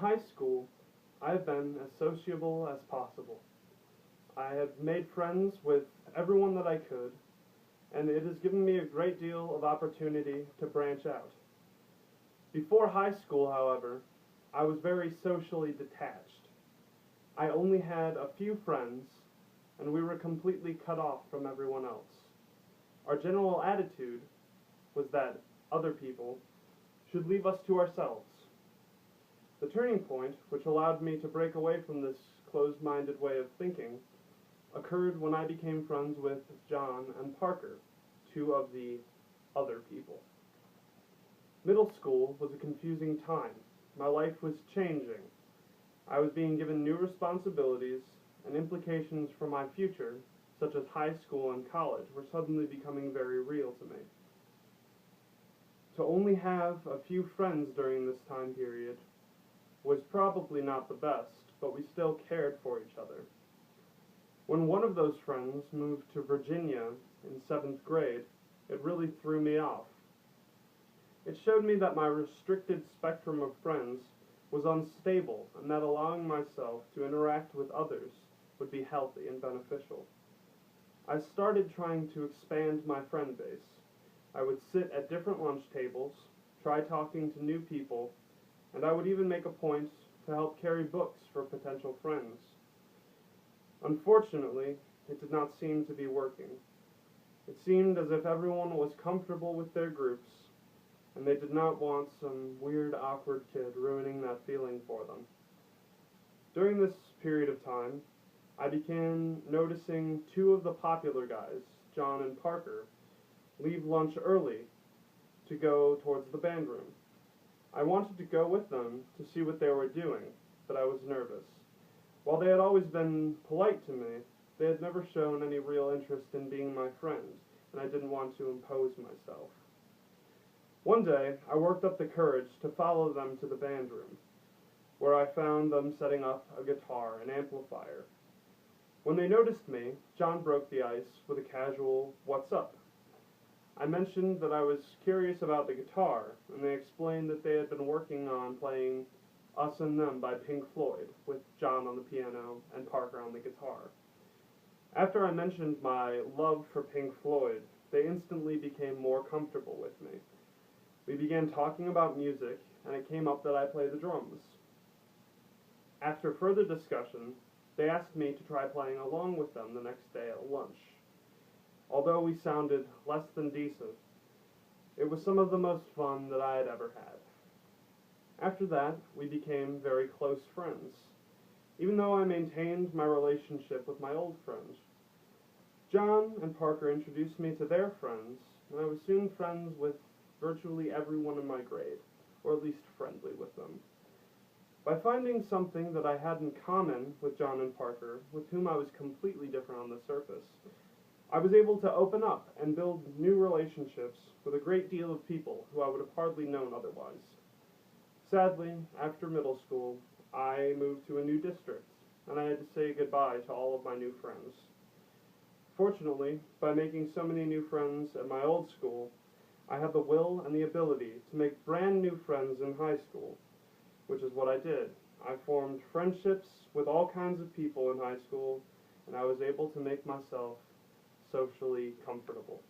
high school, I have been as sociable as possible. I have made friends with everyone that I could, and it has given me a great deal of opportunity to branch out. Before high school, however, I was very socially detached. I only had a few friends, and we were completely cut off from everyone else. Our general attitude was that other people should leave us to ourselves. The turning point, which allowed me to break away from this closed-minded way of thinking, occurred when I became friends with John and Parker, two of the other people. Middle school was a confusing time. My life was changing. I was being given new responsibilities, and implications for my future, such as high school and college, were suddenly becoming very real to me. To only have a few friends during this time period was probably not the best, but we still cared for each other. When one of those friends moved to Virginia in 7th grade, it really threw me off. It showed me that my restricted spectrum of friends was unstable, and that allowing myself to interact with others would be healthy and beneficial. I started trying to expand my friend base. I would sit at different lunch tables, try talking to new people, and I would even make a point to help carry books for potential friends. Unfortunately, it did not seem to be working. It seemed as if everyone was comfortable with their groups, and they did not want some weird, awkward kid ruining that feeling for them. During this period of time, I began noticing two of the popular guys, John and Parker, leave lunch early to go towards the band room. I wanted to go with them to see what they were doing, but I was nervous. While they had always been polite to me, they had never shown any real interest in being my friend, and I didn't want to impose myself. One day, I worked up the courage to follow them to the band room, where I found them setting up a guitar and amplifier. When they noticed me, John broke the ice with a casual, "What's up?" I mentioned that I was curious about the guitar, and they explained that they had been working on playing Us and Them by Pink Floyd, with John on the piano and Parker on the guitar. After I mentioned my love for Pink Floyd, they instantly became more comfortable with me. We began talking about music, and it came up that I play the drums. After further discussion, they asked me to try playing along with them the next day at lunch. Although we sounded less than decent, it was some of the most fun that I had ever had. After that, we became very close friends, even though I maintained my relationship with my old friends. John and Parker introduced me to their friends, and I was soon friends with virtually everyone in my grade, or at least friendly with them. By finding something that I had in common with John and Parker, with whom I was completely different on the surface, I was able to open up and build new relationships with a great deal of people who I would have hardly known otherwise. Sadly, after middle school, I moved to a new district, and I had to say goodbye to all of my new friends. Fortunately, by making so many new friends at my old school, I had the will and the ability to make brand new friends in high school, which is what I did. I formed friendships with all kinds of people in high school, and I was able to make myself socially comfortable.